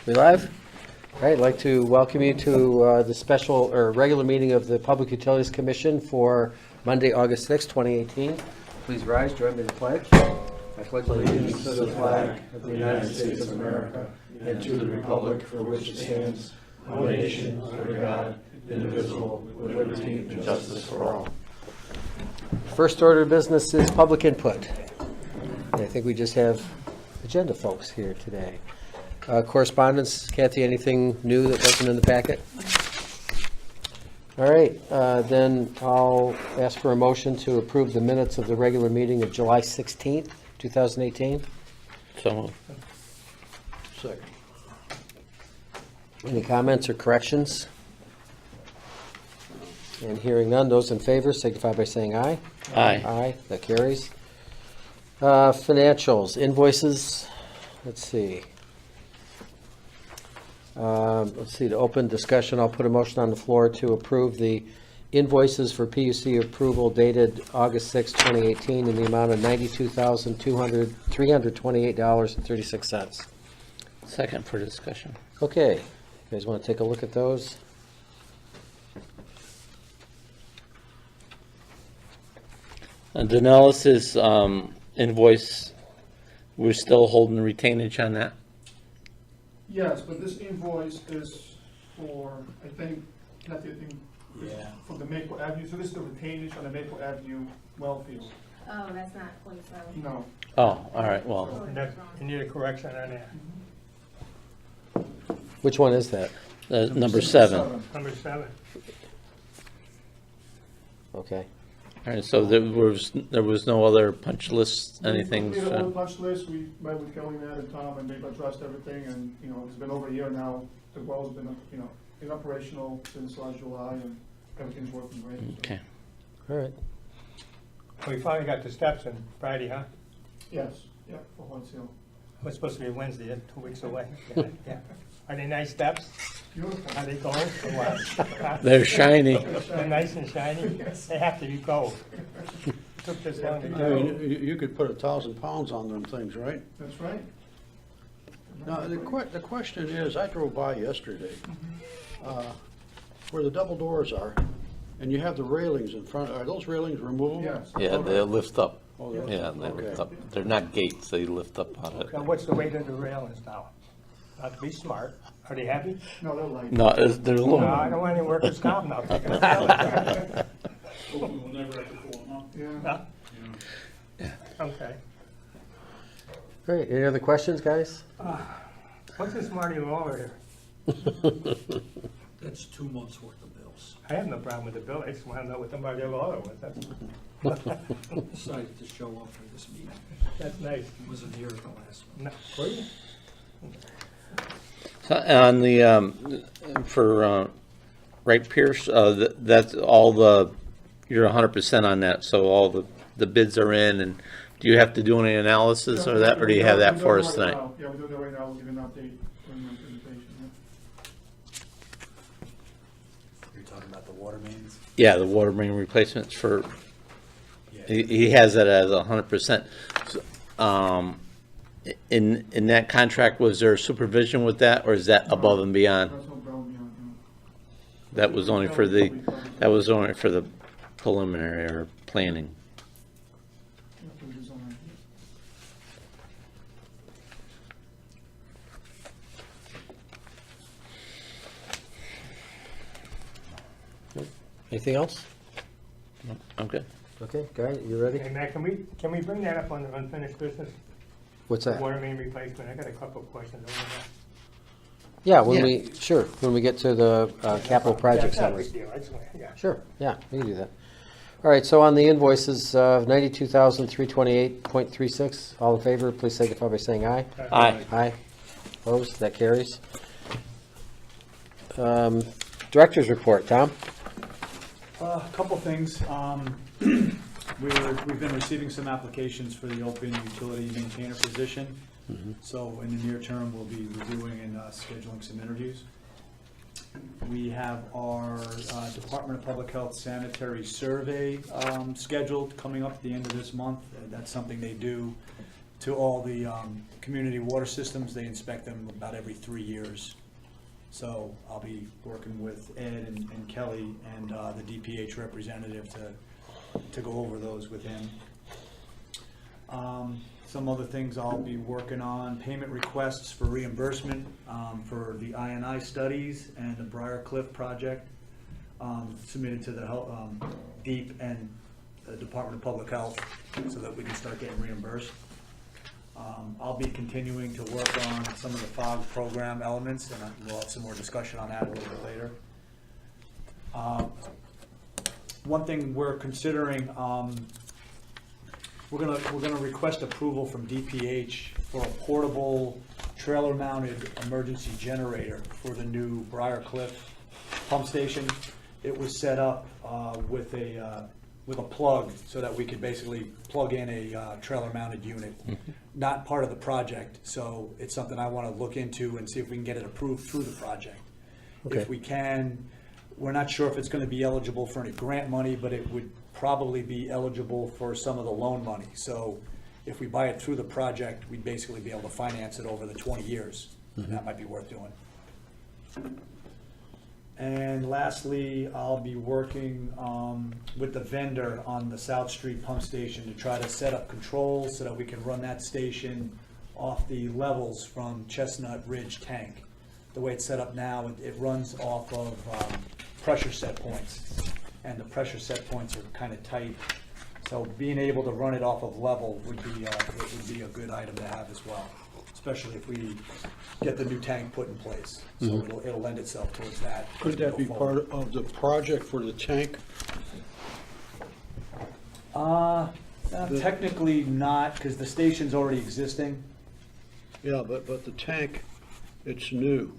We live? All right, I'd like to welcome you to the special or regular meeting of the Public Utilities Commission for Monday, August 6, 2018. Please rise, join me in the pledge. I pledge allegiance to the flag of the United States of America and to the republic for which it stands, one nation, under God, indivisible, with liberty and justice for all. First order of business is public input. And I think we just have agenda folks here today. Correspondence, Kathy, anything new that wasn't in the packet? All right, then I'll ask for a motion to approve the minutes of the regular meeting of July 16th, 2018. So moved. Second. Any comments or corrections? And hearing none, those in favor signify by saying aye. Aye. Aye, that carries. Financials, invoices, let's see. To open discussion, I'll put a motion on the floor to approve the invoices for PUC approval dated August 6, 2018 in the amount of $92,328.36. Second for discussion. Okay, you guys want to take a look at those? Denellis's invoice, we're still holding retainage on that? Yes, but this invoice is for, I think, not the thing, for the Maple Avenue, so this is the retainage on the Maple Avenue well field. Oh, that's not 47. No. Oh, all right, well, And that, you need a correction on that. Which one is that? number 7. Number 7. Okay. All right, so there was no other punch list, anything? We made a whole punch list, we met with Kelly, Matt, and Tom, and they've addressed everything, and, you know, it's been over a year now. The well's been, you know, in operational since last July, and everything's working great. so. Okay. All right. We finally got the steps in Friday, huh? Yes, yeah, for Horns Hill. It's supposed to be Wednesday, 2 weeks away. Yeah, yeah. Are they nice steps? Beautiful. Are they gold or what? They're shiny. They're nice and shiny? They have to be gold. Took this long to I do. mean, you could put 1,000 pounds on them things, right? That's right. Now, the question is, I drove by yesterday, where the double doors are, and you have the railings in front, are those railings removable? Yes. Yeah, they lift up. Oh, they're- Yeah, they okay. lift up. They're not gates, they lift up on it. Now, what's the weight of the railings now? Not to be smart. Are they heavy? No, they're light. No, there's No, I aluminum. don't want any workers' comp now. Taking a We'll never have to pull them up. Yeah. Okay. Great. Any other questions, guys? What's this Marty Lawler here? That's 2 months' worth of bills. I have no problem with the bill. I just want to know what the Marty Lawler was. Decided to show up for this meeting. That's nice. Wasn't here at the last one. No, were you? So on the, for Wright Pierce, that's all you're 100% on that, so all the bids are in, and do you have to do any analysis or that, or do you have that for us tonight? Yeah, we're doing that right now, we'll give you an update during my presentation, You're talking about the water mains? Yeah, the water main replacements for, Yeah. he has it as 100%. So, in that contract, was there supervision with that, or is that above and beyond? That's no problem, yeah, That was only for the preliminary or planning. yeah, for design. Anything else? Okay. Okay, Guy, you ready? Hey, Matt, can we bring that up on the unfinished business? What's that? Water main replacement. I got a couple of questions on that. Yeah, when we get to the capital project Yeah, summary. it's not a big deal. I just want- yeah. Sure, yeah, we can do that. All right, so on the invoices, 92,328.36, all in favor, please signify by saying aye. Aye. Aye. Opposed, that carries. Director's report, Tom? A couple things. We've been receiving some applications for the open utility maintainer position. So in the near term, we'll be reviewing and scheduling some interviews. We have our Department of Public Health sanitary survey scheduled coming up at the end of this month. That's something they do to all the community water systems. They inspect them about every 3 years. So I'll be working with Ed and Kelly and the DPH representative to go over those with him. Some other things I'll be working on, payment requests for reimbursement for the I&I studies and the Briar Cliff project submitted to the DEEP and the Department of Public Health so that we can start getting reimbursed. I'll be continuing to work on some of the FOG program elements, and we'll have some more discussion on that a little bit later. One thing we're considering, we're gonna request approval from DPH for a portable trailer-mounted emergency generator for the new Briar Cliff pump station. It was set up with a plug so that we could basically plug in a trailer-mounted unit. Not part of the project, so it's something I want to look into and see if we can get it approved through the project. Okay. If we can, we're not sure if it's going to be eligible for any grant money, but it would probably be eligible for some of the loan money. So if we buy it through the project, we'd basically be able to finance it over the 20 years. And that might be worth doing. And lastly, I'll be working with the vendor on the South Street pump station to try to set up controls so that we can run that station off the levels from Chestnut Ridge Tank. The way it's set up now, it runs off of pressure set points, and the pressure set points are kind of tight. So being able to run it off of level would be a good item to have as well, especially if we get the new tank put in place. So it'll lend itself towards that. Could that be part of the project for the tank? Technically not, because the station's already existing. Yeah, but the tank, it's new.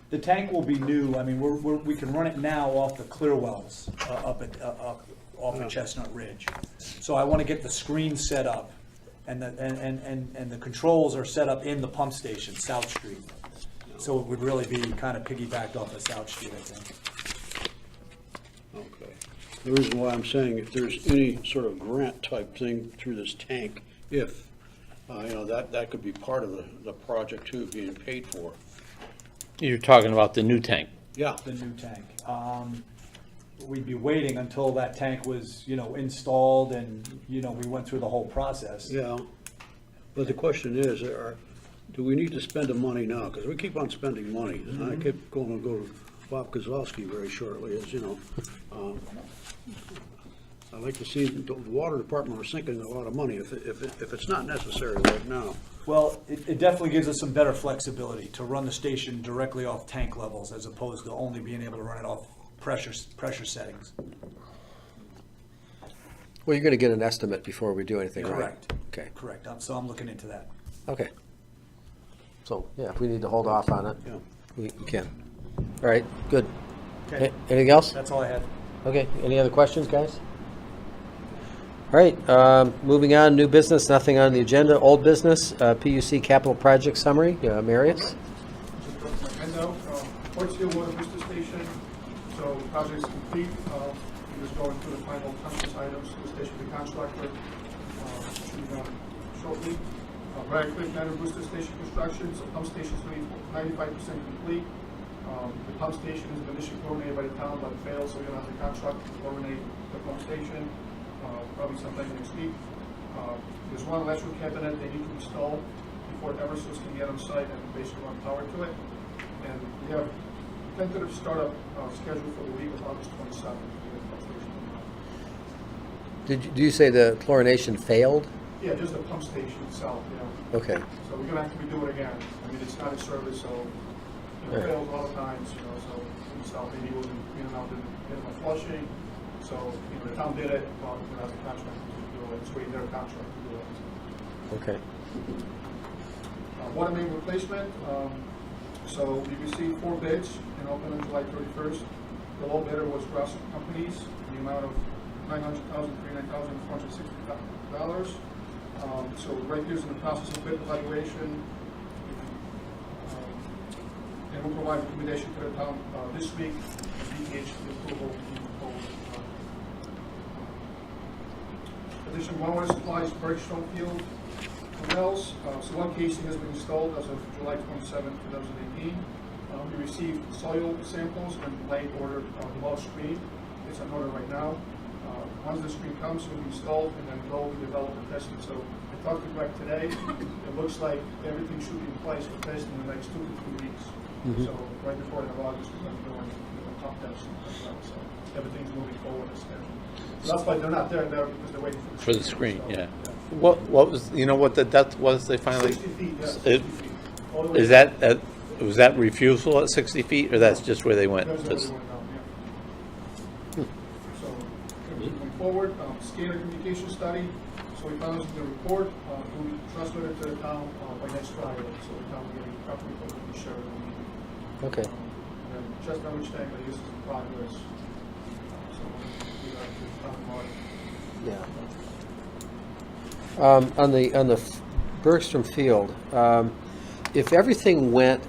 The tank will be new. I mean, we can run it now off the clear wells off of Chestnut Ridge. So I want to get the screen set up, and the controls are set up in the pump station, South Street. So it would really be kind of piggybacked off of South Street, I think. Okay. The reason why I'm saying if there's any sort of grant type thing through this tank, if, that could be part of the project too, being paid for. You're talking about the new tank. Yeah. The new tank. We'd be waiting until that tank was, installed and, we went through the whole process. Yeah. But the question is, do we need to spend the money now? Because we keep on spending money. And I keep going to go to Bob Kozlowski very shortly, as you know. I'd like to see the water department are sinking a lot of money if it's not necessary right now. Well, it definitely gives us some better flexibility to run the station directly off tank levels as opposed to only being able to run it off pressure settings. Well, you're going to get an estimate before we do anything, right? Correct. Okay, Correct. So I'm looking into that. okay. So, yeah, if we need to hold off on it, Yeah. we can. All right, good. Okay. Anything else? That's all I had. Okay, any other questions, guys? All right, moving on, new business, nothing on the agenda. Old business, PUC capital project summary, Marius? And now, Portsfield Water Booster Station, so the project is complete. We're just going through the final conscious items for the station contractor. Should be done shortly. Briar Cliff Manor Booster Station construction, so pump station is 95% complete. The pump station has been initially chlorinated by the town, but it failed, so we're gonna have to contract to chlorinate the pump station, probably sometime next week. There's one electrical cabinet they need to install before Eversource can get on site and basically run power to it. And we have tentative startup scheduled for the week of August 27th. Do you say the chlorination failed? Yeah, just the pump station itself, Okay, So we're gonna have to redo it again. I mean, it's not in service, so it Right. fails all the times, so we stop, maybe it wasn't, didn't have flushing. So, the town did it, well, as a contract to do it, it's really their contract to do it. okay. Water main replacement, so we received 4 bids and opened on July 31st. The low bidder was Ross Companies, in the amount of $900,000, so right here's in the process of bid evaluation. And we'll provide recommendation to the town this week, DPH the approval. Additional water supplies, Bergstone Field, The wells, so one casing has been installed as of July 27, 2018. We received soil samples and Lane ordered the well screen. It's on order right now. Once the screen comes, it will be installed and then will be developed and tested. So I talked to Greg today. It looks like everything should be in place for testing in the next 2 to 3 weeks. So right before the August, we're going to be doing top tests as well. So everything's moving forward as scheduled. So that's why they're not there now because they're waiting For for the screen, So, yeah. What was, you know what the depth was they finally? 60 feet, yeah, 60 It- feet. All the way Is down. that, was that refusal at 60 feet, or that's just where they went? That's where Just- they went down, yeah. So, moving forward, SCADA communication study, so we found this in the report, it will be transmitted to the town by next Friday, so the town will get a copy of it and share it with the meeting. Okay. And then just understand that this is in progress, so we got to talk about it. Yeah. On the Bergstrom Field, if everything went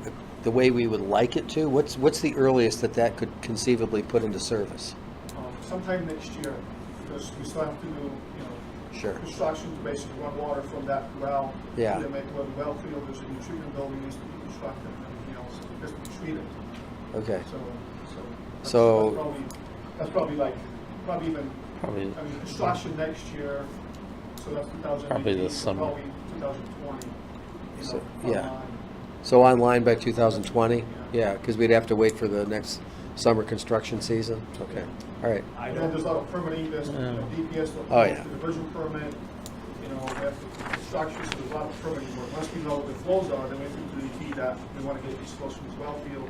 the way we would like it to, what's the earliest that could conceivably put into service? Sometime next year, because we still have to do, Sure. construction to basically run water from that well. Yeah. To make the well field, there's a new treatment building needs to be constructed and everything else, has to be treated. Okay. So that's probably even, Probably, I mean, construction next year, so that's 2018. Probably this summer. Probably 2020. So, yeah. online. So online by 2020? Yeah, because we'd have to wait for the next summer construction season? Okay, all right. I And then there's a don't, lot of permitting, there's, DPS, Oh, yeah. the diversion permit, we have construction, so there's a lot of permitting work. Once we know what the flows are, then we have to do the DEP that we want to get these flows from this well field.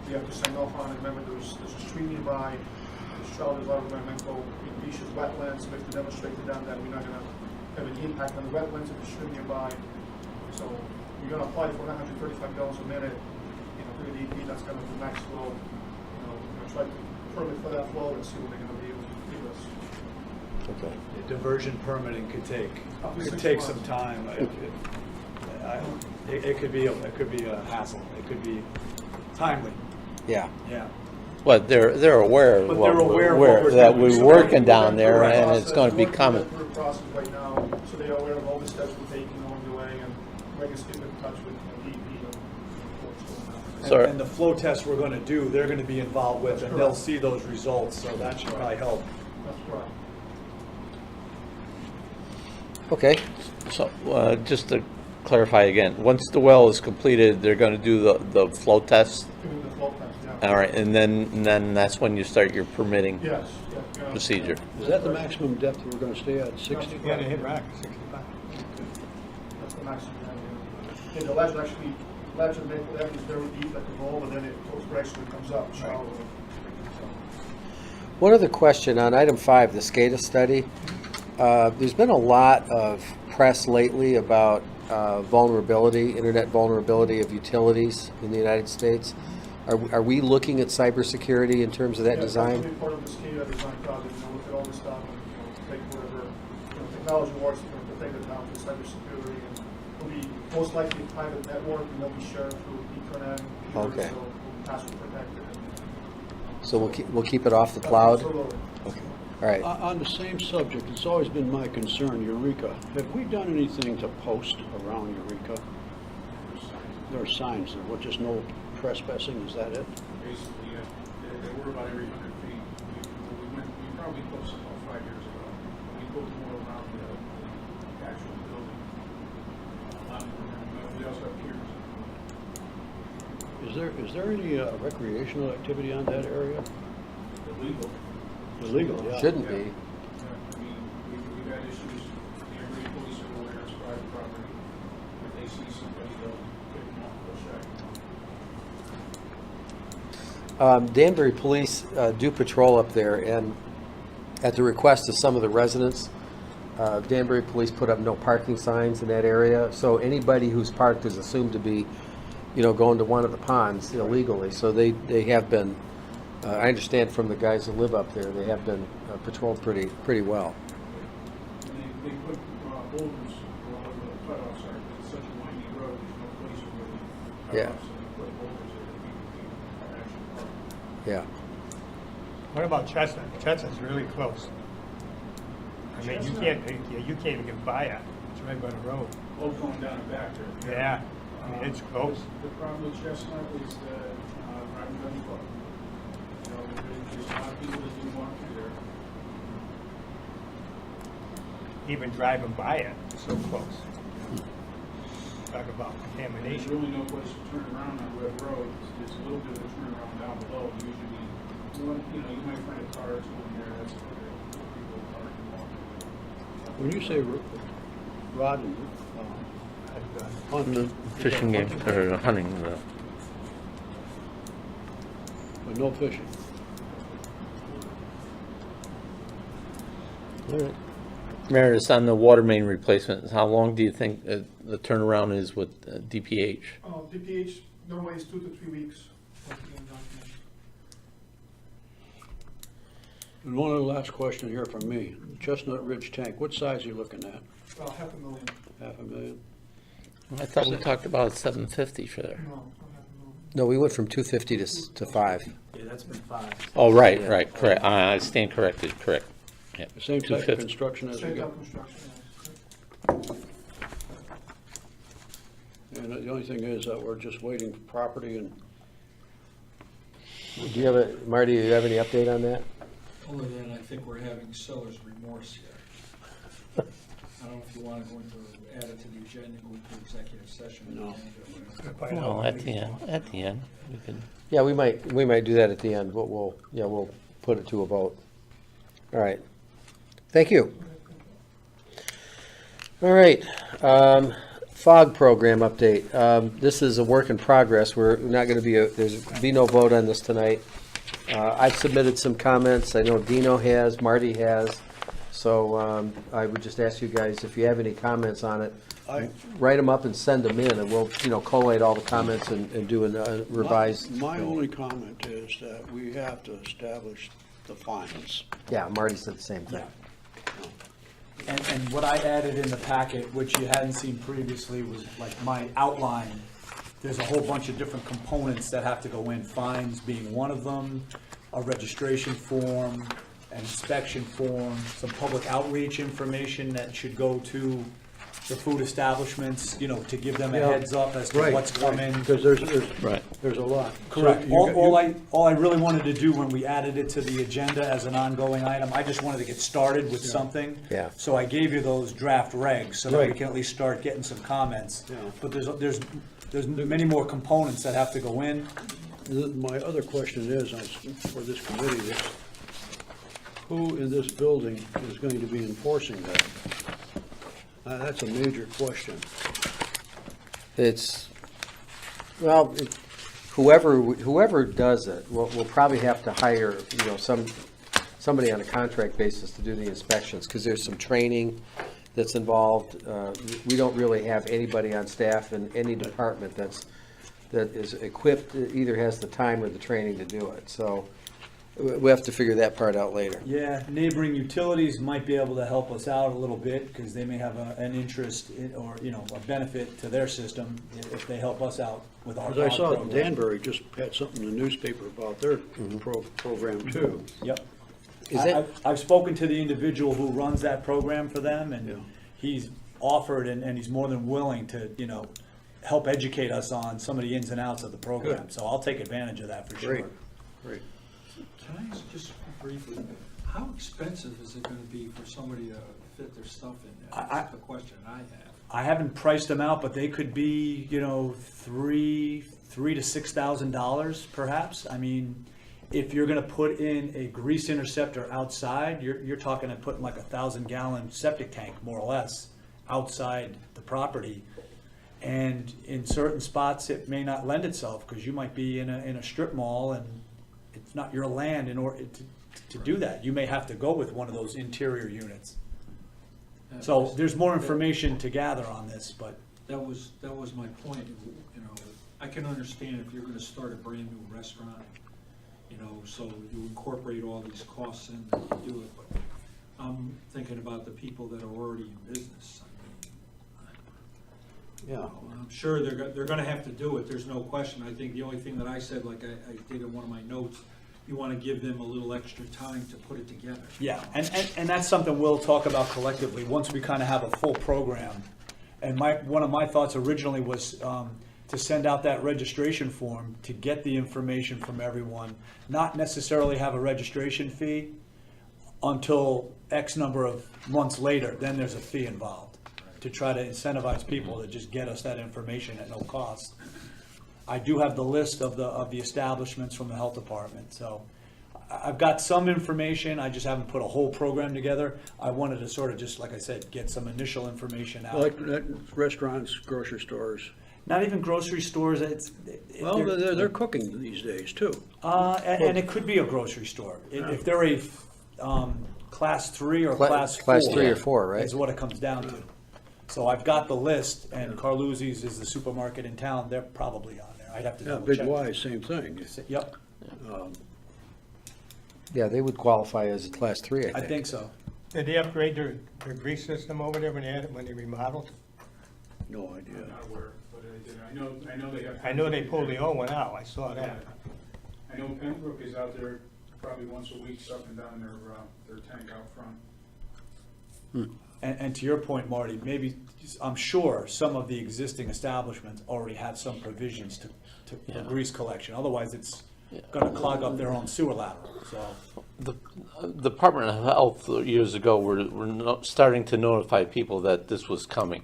We have to sign off on it. Remember, there's a stream nearby, there's a lot of environmental, issues, wetlands, we have to demonstrate to them that we're not gonna have any impact on the wetlands and the stream nearby. So we're gonna apply for $135 a minute, to the DEP, that's kind of the max flow. We're gonna try to permit for that flow and see what they're gonna be able to give us. Okay. diversion permitting could Up to could 6 take months. some time. It could be a hassle. It could be timely, Yeah. yeah. but they're aware of But what they're aware of we're, what we're that doing. we're So working We're down going there, through a and it's process. gonna be We're coming. through a process right now, so they are aware of all the steps we're taking along the way, and we're going to keep in touch with DEP and what's going on. Sorry. And the flow tests we're gonna do, they're gonna be involved with, and they'll Correct. see those results, so that should probably help. That's correct. Okay, So, just to clarify again, once the well is completed, they're gonna do the flow test? Doing the flow test, yeah. All right, and then that's when you start your permitting Yes, yeah. procedure. Is that the maximum depth we're gonna stay at, 60? Yeah, they hit rock, 65. That's the maximum. Yeah, the ledge actually, ledge and maple ledge is very deep at the bowl, and then it goes gradually comes up shallower. one other question on item 5, the SCADA study. There's been a lot of press lately about vulnerability, internet vulnerability of utilities in the United States. Are we looking at cybersecurity in terms of that Yeah, design? That's a big part of the SCADA design project, look at all this stuff and, take whatever, technology works, to protect the town from cybersecurity. And it'll be most likely a private network, and they'll be shared through Ethernet. Okay. So it'll be password protected. So we'll keep it off the cloud? Absolutely. Okay, all right. On the same subject, it's always been my concern, Eureka. Have we done anything to post around Eureka? There are signs, there was just no trespassing, is that it? Basically, they were about every 100 feet. We probably posted about 5 years ago. We put more around the actual building. We also have piers. Is there any recreational activity on that area? Illegal. Illegal, yeah. Shouldn't Yeah. be. I mean, we've had issues, the Everett police are aware it's private property. If they see somebody, they'll pick them up, they'll check. Danbury Police do patrol up there, and at the request of some of the residents, Danbury Police put up no parking signs in that area, so anybody who's parked is assumed to be, going to one of the ponds illegally. So they have been, I understand from the guys who live up there, they have been patrolled pretty well. And they put boulders along the cutoff site, because it's such a windy road, there's no place for the Yeah. cutoffs, and they put boulders there that people are actually parked. Yeah. What about Chestnut? Chestnut's really close. I mean, you can't even get by it. It's right by the road. both going down and back there. Yeah, I mean, it's close. The problem with Chestnut is that, driving down the road. You know, there's a lot of people that do walk through there. Even driving by it, so close. Talk about There's contamination. really no place to turn around on Webb Road. It's a little bit of a turnaround down below. Usually, you know, you might find a car or two in there. That's where people park and walk. When you say rod and hunt, Fishing game, or hunting, but no fishing. Meredith, on the water main replacement, how long do you think the turnaround is with DPH? DPH normally is 2 to 3 weeks. for being documented. And one other last question here from me. Chestnut Ridge tank, what size are you looking at? About $500,000. $500,000? I thought we talked about 750 for there. No, not $500,000. No, we went from 250 to 5. Yeah, that's been 5. Oh, right, right, correct. I stand corrected, correct. Yeah. The same type of 250. construction as we Same got? type construction, yes. And the only thing is that we're just waiting for property and Do you have Marty, do you have any update on that? Other than I think we're having seller's remorse here. I don't know if you want to go into, add it to the agenda, go into executive session. No. Well, at the end, we could. Yeah, we might do that at the end, but we'll put it to a vote. All right. Thank you. All right. FOG program update. This is a work in progress. We're not going to there's no vote on this tonight. I've submitted some comments. I know Dino has, Marty has. So I would just ask you guys, if you have any comments on it, write them up and send them in, and we'll, collate all the comments and do a revised. My only comment is that we have to establish the fines. Yeah, Marty said the same thing. And what I added in the packet, which you hadn't seen previously, was like my outline. There's a whole bunch of different components that have to go in, fines being one of them, a registration form, an inspection form, some public outreach information that should go to the food establishments, to give them a Yeah. heads up as to what's coming. Because Right. there's a lot. Correct. So you got- All I really wanted to do when we added it to the agenda as an ongoing item, I just wanted to get started with something. Yeah. So I gave you those draft regs so that we Right. can at least start getting some comments. Yeah. But there's many more components that have to go in. My other question is, for this committee, is who in this building is going to be enforcing that? That's a major question. Whoever does it, we'll probably have to hire, somebody on a contract basis to do the inspections, because there's some training that's involved. We don't really have anybody on staff in any department that is equipped, either has the time or the training to do it. So we have to figure that part out later. Yeah, neighboring utilities might be able to help us out a little bit because they may have an interest or a benefit to their system if they help us out with our Because I saw program. Danbury just had something in the newspaper about their program too. Yep. Is it- I've spoken to the individual who runs that program for them, Yeah. and he's offered and he's more than willing to, help educate us on some of the ins and outs of the program. Good. So I'll take advantage of that for Great, sure. great. Can I ask just briefly, how expensive is it gonna be for somebody to fit their stuff in there? That's the question I have. I haven't priced them out, but they could be, $3,000 to $6,000 perhaps. I mean, if you're gonna put in a grease interceptor outside, you're talking of putting like a 1,000-gallon septic tank, more or less, outside the property. And in certain spots, it may not lend itself, because you might be in a strip mall and it's not your land in order to do that. You may have to go with one of those interior units. So there's more information to gather on this, but That was my point, I can understand if you're gonna start a brand-new restaurant, so you incorporate all these costs in and you do it, but I'm thinking about the people that are already in business. Yeah. I'm sure they're gonna have to do it, there's no question. I think the only thing that I said, like I did in one of my notes, you wanna give them a little extra time to put it together. yeah, and that's something we'll talk about collectively, once we kind of have a full program. And one of my thoughts originally was to send out that registration form to get the information from everyone, not necessarily have a registration fee until X number of months later, then there's a fee involved, to try to incentivize people to just get us that information at no cost. I do have the list of the establishments from the health department, so I've got some information, I just haven't put a whole program together. I wanted to sort of just, like I said, get some initial information out. Like restaurants, grocery stores. Not even grocery stores, Well, they're cooking these days too. and it could be a grocery store. If they're a class 3 or class 4. Class 3 or 4, right? Is what it comes down to. So I've got the list, and Carluzzi's is the supermarket in town, they're probably on there. I'd have to Yeah, double Big check. Y, same thing. Yep, Yeah, they would qualify as a class 3, I think. I think so. Did they upgrade their grease system over there when they had it, when they remodeled? No idea. I'm not aware, but I did, I know they have. I know they pulled the old one out, I saw Yeah. that. I know Pembroke is out there probably once a week sucking down their tank out front. And to your point, Marty, maybe, I'm sure some of the existing establishments already have some provisions for grease collection. Otherwise, it's gonna clog up their own sewer lateral, so. The Department of Health years ago were starting to notify people that this was coming.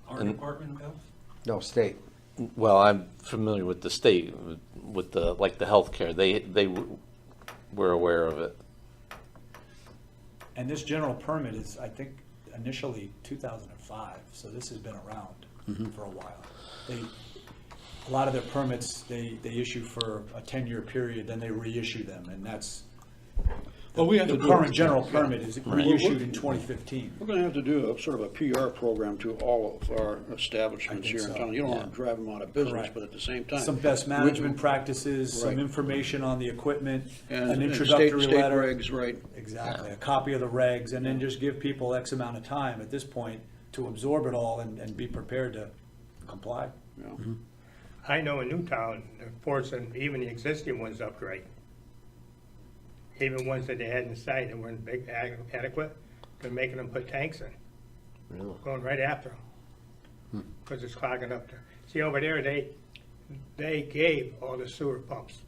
Our And- Department of Health? No, state. Well, I'm familiar with the state, with the, like the healthcare, they were aware of it. And this general permit is, I think, initially 2005, so this has been around for a while. A lot of their permits, they issue for a 10-year period, then they reissue them, and that's, Well, we have the to do. current general permit is reissued in 2015. We're gonna have to do a sort of a PR program to all of our establishments I think here in so. town. You don't wanna drive them out of business, Correct. but at the same time. Some best management practices, some Right. information on the equipment, And an state introductory letter. regs, right. Exactly, a copy of the regs, and then just give people X amount of time at this point to absorb it all and be prepared to comply. Yeah. I know in Newtown, they're forcing even the existing ones to upgrade. Even ones that they had inside that weren't big, adequate, they're making them put tanks in, Really? going right after them. Because it's clogging up there. See, over there, they gave all the sewer pumps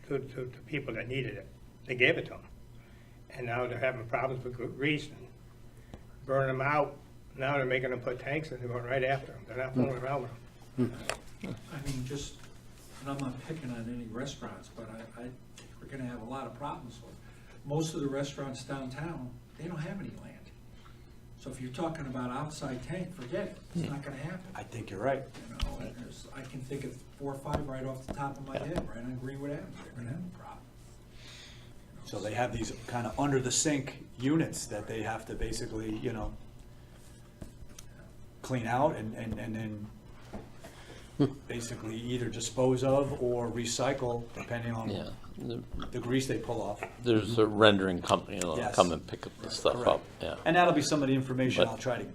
to people that needed it. They gave it to them. And now they're having problems with grease and burning them out. Now they're making them put tanks in, they're going right after them. They're not fooling around with them. I mean, just, and I'm not picking on any restaurants, but I think we're gonna have a lot of problems with. Most of the restaurants downtown, they don't have any land. So if you're talking about outside tank, forget it, it's not gonna happen. I think you're right. You know, and I can think of 4 or 5 right off the top of my head, right on Greenwood Avenue, they're gonna have a problem. So they have these kind of under the sink units that they have to basically, clean out and then basically either dispose of or recycle, depending on Yeah, the grease they pull off. there's a rendering company that'll Yes. come and pick up the stuff Correct. up, yeah. And that'll be some of the information But- I'll try to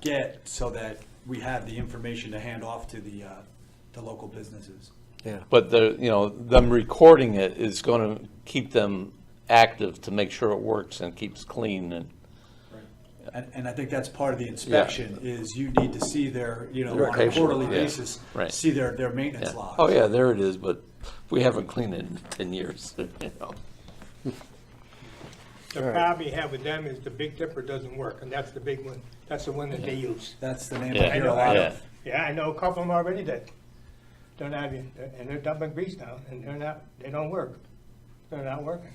get so that we have the information to hand off to the local businesses. Yeah. But them recording it is gonna keep them active to make sure it works and keeps clean and, And I think that's part of the inspection, is you need to see their, Their on a patient, quarterly yeah, basis, right. see their maintenance yeah. logs. Oh, yeah, there it is, but we haven't cleaned it in 10 years, The problem you have with them is the Big Dipper doesn't work, and that's the big one. That's the one that they use. That's the name Yeah. I hear a lot Yeah. of. Yeah, I know a couple of them already did. They're not, and they're dumping grease now, and they don't work. They're not working.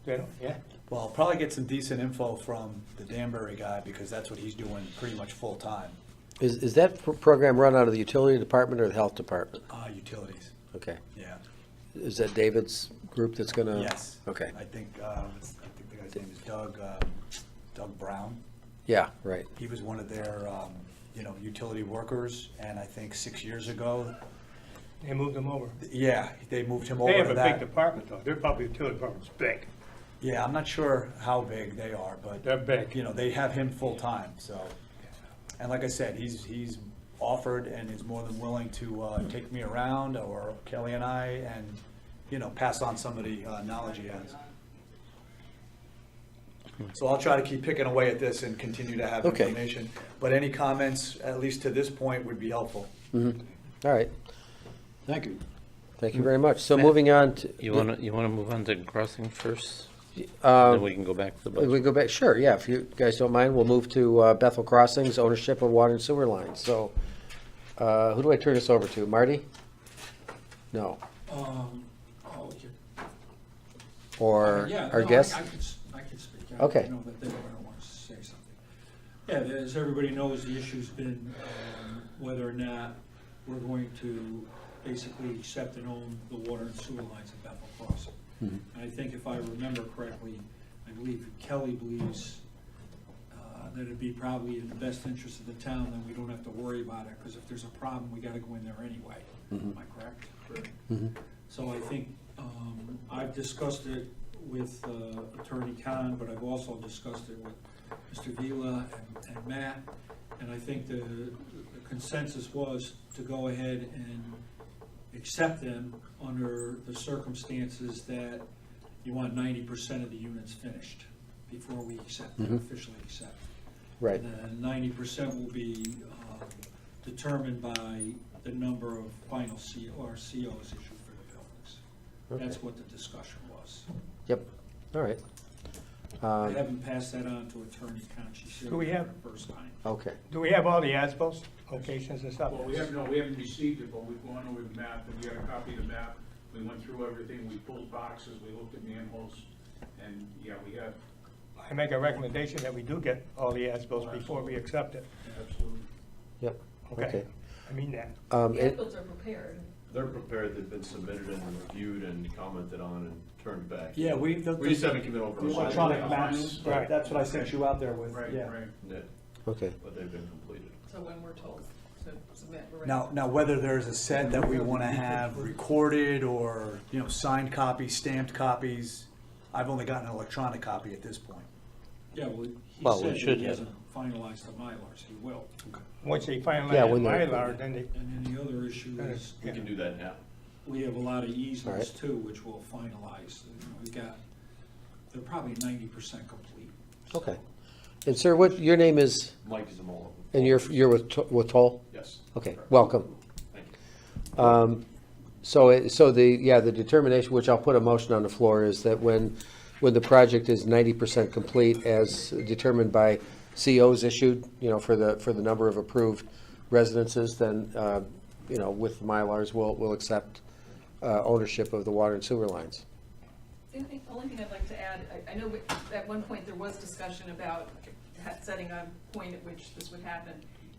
They don't, yeah. Well, I'll probably get some decent info from the Danbury guy, because that's what he's doing pretty much full-time, Is that program run out of the utility department or the health department? utilities, Okay. yeah. Is that David's group that's gonna? Yes. Okay. I think the guy's name is Doug Brown. Yeah, right. He was one of their, utility workers, and I think 6 years ago, They moved them over. yeah, they moved him over They have to a big that. department, though. Their public utility department's big. Yeah, I'm not sure how big they are, but. They're big. They have him full-time, so. And like I said, he's offered and is more than willing to take me around, or Kelly and I, and, pass on some of the knowledge he has. So I'll try to keep picking away at this and continue to have Okay. information. But any comments, at least to this point, would be helpful. All right, Thank you. thank you very much. So moving on to. You wanna move on to crossing first? Um, Then we can go back to the budget. We go back, sure, yeah, if you guys don't mind, we'll move to Bethel Crossings, ownership of water and sewer lines. So, who do I turn this over to? Marty? No. Oh, Or yeah, our no, guest? I could speak. Okay. I know that they don't want to say something. Yeah, as everybody knows, the issue's been whether or not we're going to basically accept and own the water and sewer lines at Bethel Crossing. And I think if I remember correctly, I believe Kelly believes that it'd be probably in the best interest of the town, then we don't have to worry about it, because if there's a problem, we gotta go in there anyway. Am I correct? So I think, I've discussed it with Attorney Khan, but I've also discussed it with Mr. Vila and Matt, and I think the consensus was to go ahead and accept them under the circumstances that you want 90% of the units finished before we accept, officially accept. Right, And then 90% will be determined by the number of final COs issued for the buildings. That's what the discussion was. yep, all right. I haven't passed that on to Attorney Khan. She said Do we have- the first time. Okay, Do we have all the as-bills, locations and stuff? Well, we haven't received it, but we've gone over the map, and we got a copy of the map. We went through everything, we pulled boxes, we looked at manholes, and, yeah, we have, I make a recommendation that we do get all the as-bills before we accept it. absolutely. yep, okay. Okay, I mean that. The And- as-bills are prepared. They're prepared, they've been submitted and reviewed and commented on and turned back. Yeah, We just haven't given over. The a electronic final maps, comments, Right. that's what I sent you out there with, Right, yeah. right. yeah, Okay, But they've been completed. So when we're told to submit, we're ready. Now, whether there's a set that we want to have recorded or, signed copies, stamped copies, I've only gotten an electronic copy at this point. Yeah, well, Well, we he said should that he have. hasn't finalized the Mylars. He will. Once they finalize Yeah, the when they're- Mylar, then they, And then the other issue is, We can do that now. we have a lot of easements Alright. too, which we'll finalize. We've got, they're probably 90% complete. okay. And sir, what, your name is, Mike Zamola. and you're with Toll? Yes. Okay, welcome. Thank you. So the determination, which I'll put a motion on the floor, is that when the project is 90% complete as determined by COs issued, for the number of approved residences, then, with the Mylars, we'll accept ownership of the water and sewer lines. The only thing I'd like to add, I know at one point there was discussion about setting a point at which this would happen.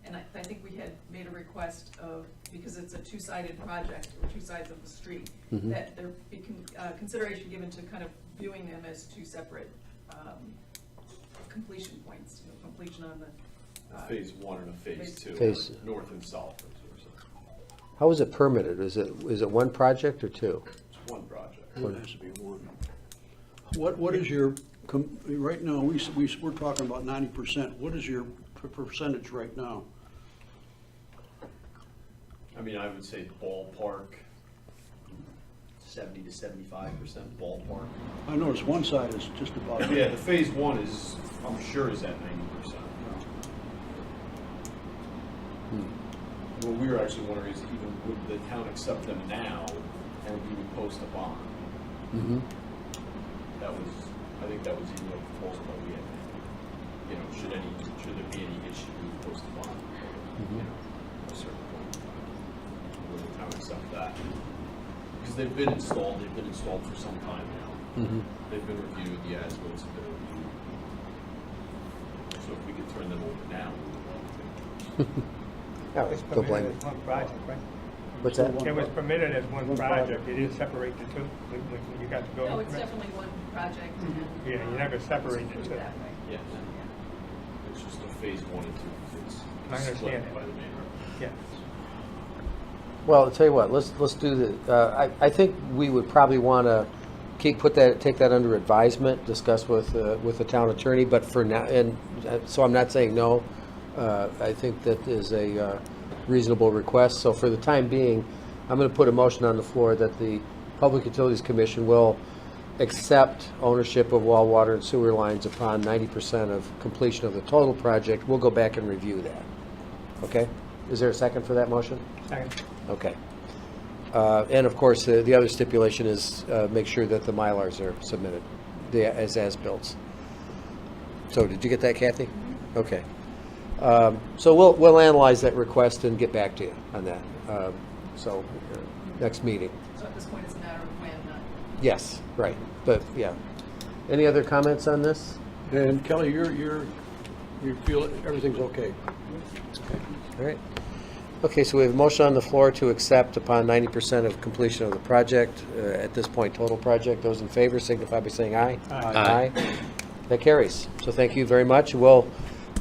And I think we had made a request of, because it's a two-sided project, or two sides of the street, that there be consideration given to kind of viewing them as two separate completion points, completion on the. A phase one and a phase two, Phase- north and south. How is it permitted? Is it one project or two? It's one project. It has to be one. What is your, right now, we're talking about 90%. What is your percentage right now? I mean, I would say ballpark, 70 to 75% ballpark. I noticed one side is just about. Yeah, the phase one is, I'm sure is at 90%. What we were actually wondering is even would the town accept them now, or we would post a bond? That was, I think that was even a proposal that we had. Should there be any issue, we would post a bond. At a certain point. Would the town accept that? Because they've been installed for some time now. They've been reviewed, the as-bills have been reviewed. So if we could turn them over now, we would love to. Oh, It's don't blame permitted me. as one project, right? What's that? It was permitted as one project, they didn't separate the two, when you got to go. No, it's definitely one project. Yeah, you never separate the Approved two. that way. Yeah, it's just a phase one and two. It's I understand split that. by the main road. Yeah. Well, I'll tell you what, let's do the, I think we would probably want to take that under advisement, discuss with the town attorney, but for now, and so I'm not saying no. I think that is a reasonable request. So for the time being, I'm going to put a motion on the floor that the Public Utilities Commission will accept ownership of all water and sewer lines upon 90% of completion of the total project. We'll go back and review that. Okay? Is there a second for that motion? Second. Okay. And of course, the other stipulation is make sure that the Mylars are submitted as-builts. So did you get that, Kathy? Okay. So we'll analyze that request and get back to you on that. So next meeting. So at this point, it's a matter of when, Yes, right. But yeah. Any other comments on this? And Kelly, you feel everything's okay? All right. Okay, so we have a motion on the floor to accept upon 90% of completion of the project. At this point, total project. Those in favor signify by saying aye. Aye. That carries. So thank you very much. We'll,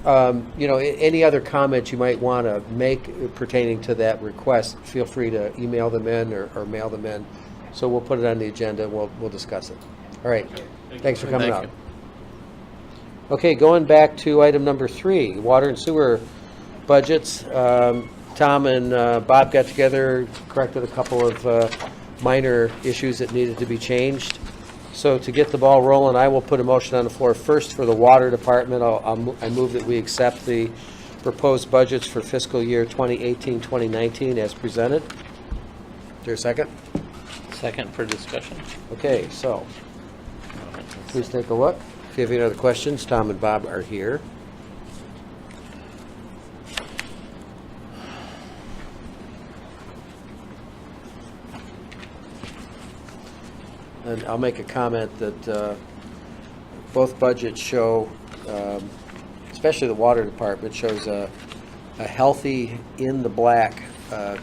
any other comments you might want to make pertaining to that request, feel free to email them in or mail them in. So we'll put it on the agenda and we'll discuss it. All right. Thanks for coming Thank out. Okay, going back to item number 3, water and sewer budgets. Tom and Bob got together, corrected a couple of minor issues that needed to be changed. So to get the ball rolling, I will put a motion on the floor first for the water department. I move that we accept the proposed budgets for fiscal year 2018-2019 as presented. Is there a second? Second for discussion. Okay, so please take a look. If you have any other questions, Tom and Bob are here. And I'll make a comment that both budgets show, especially the water department, shows a healthy, in the black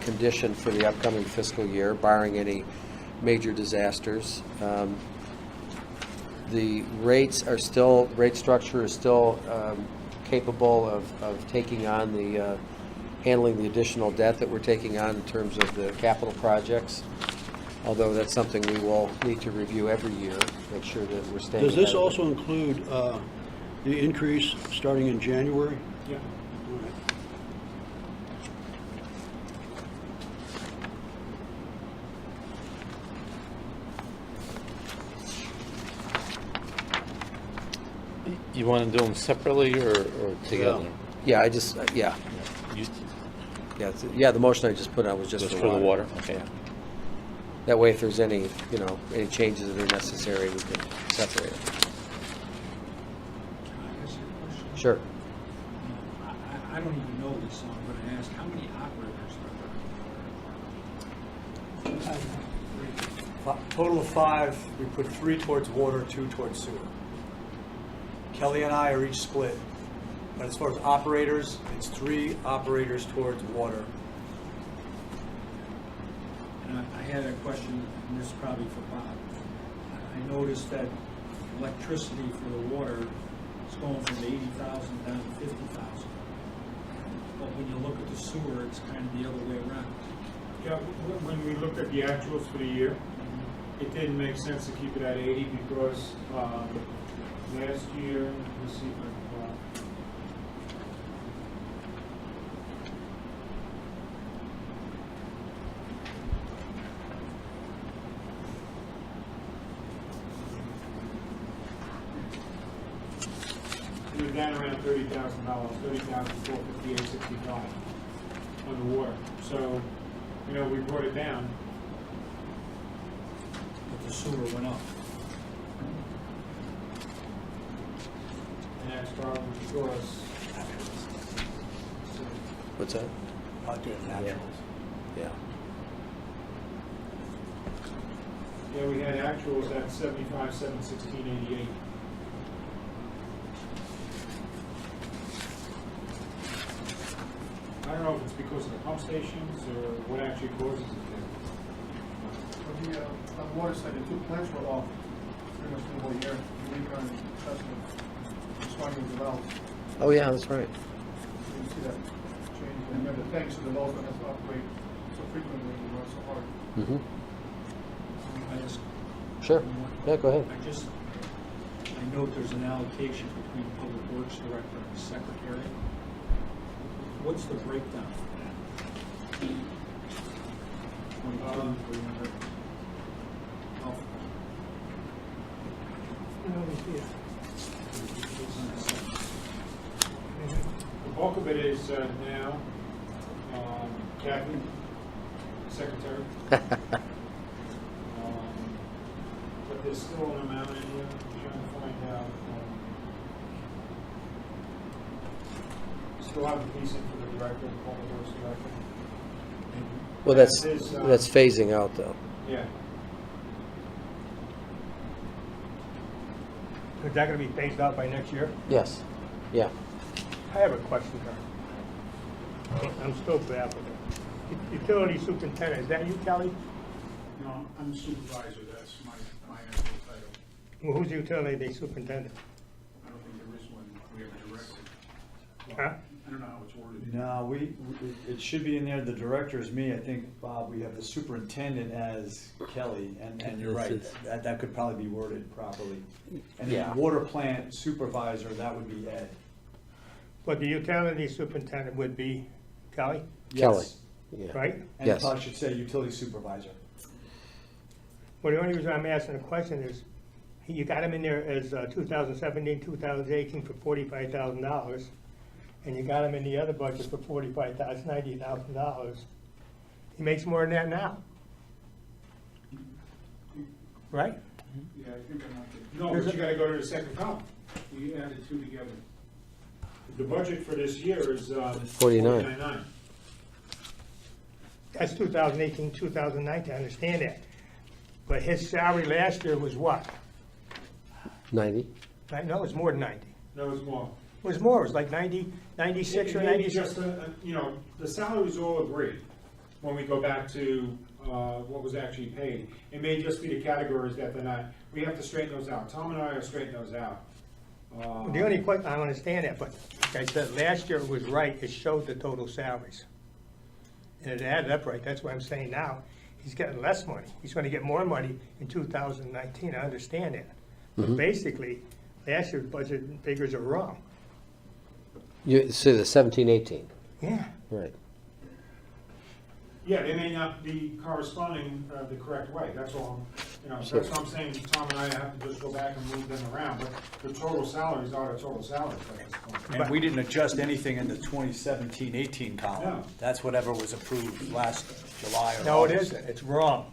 condition for the upcoming fiscal year, barring any major disasters. The rate structure is still capable of taking on handling the additional debt that we're taking on in terms of the capital projects. Although that's something we will need to review every year, make sure that we're staying. Does this ahead of it. also include the increase starting in January? Yeah. All right. You want to do them separately or together? Yeah, You- the motion I just put on was just Just for for the water. water? Okay. That way, if there's any changes that are necessary, we can separate it. Can I ask you a question? Sure. I don't even know this, so I'm gonna ask, how many operators are there? Total of 5, we put 3 towards water, 2 towards sewer. Kelly and I are each split, but as far as operators, it's 3 operators towards water. And I had a question, and this is probably for Bob. I noticed that electricity for the water is going from 80,000 down to 50,000. But when you look at the sewer, it's kind of the other way around. Yeah, when we looked at the actuals for the year, it didn't make sense to keep it at 80 because last year, let's see if I can pull out. We were down around $30,000, $30,458.65 on the water. So, we brought it down. But the sewer went up. And that's probably because, What's that? Yeah. yeah, we had actuals at 75, 7, 16, 88. I don't know if it's because of the pump stations or what actually causes it there. On the water side, the 2 plants were off pretty much the whole year. The leak on Chestnut, swinging the valves. Oh, yeah, that's right. So you see that change. And then the tanks in the lows don't have to operate so frequently and run so hard. Mm-hmm. I just, Sure. Yeah, go ahead. I note there's an allocation between Public Works Director and Secretary. What's the breakdown for that? 22, 300. Oh, The bulk of it is now, Kathy, secretary. But there's still an amount in here, I'm trying to find out. Still have a piece in for the director, public works director. Well, that's There's, phasing out, though. Yeah, Is that gonna be phased out by next year? Yes, yeah. I have a question, Carl. I'm still baffled. Utility superintendent, is that you, Kelly? no, I'm the supervisor, that's my actual title. Well, who's the utility superintendent? I don't think there is one, we have a director. Huh? I don't know how it's worded. No, it should be in there, the director is me, I think, Bob, we have the superintendent as Kelly, and you're right, that could probably be worded properly. And Yeah. the water plant supervisor, that would be Ed. But the utility superintendent would be Kelly, Kelly. Yes. Yeah. right? And Yes. it probably should say utility supervisor. Well, the only reason I'm asking the question is, you got him in there as 2017, 2018 for $45,000, and you got him in the other budget for $90,000. He makes more than that now. Right? Yeah, I think I'm not there. No, but you gotta go to the second column. We added two together. The budget for this year is 49. 49.9. That's 2018, 2019, I understand that. But his salary last year was what? 90? No, it was more than 90. No, it's more. It was more, it was like 90, 96 or It may be 96. just, you know, the salaries all agree when we go back to what was actually paid. It may just be the categories that they're not, we have to straighten those out. Tom and I are straightening those out. The only question, I don't understand that, but like I said, last year it was right, it showed the total salaries. And it added up right, that's what I'm saying now. He's getting less money. He's gonna get more money in 2019, I understand that. But basically, last year's budget figures are wrong. You see the 17, 18, Yeah. right. Yeah, they may not be corresponding the correct way, that's all, you know, Sure. that's what I'm saying, Tom and I have to just go back and move them around, but the total salaries are the total salaries at this point. And we didn't adjust anything in the 2017-18 column. No. That's whatever was approved last July or No, it August. isn't, it's wrong.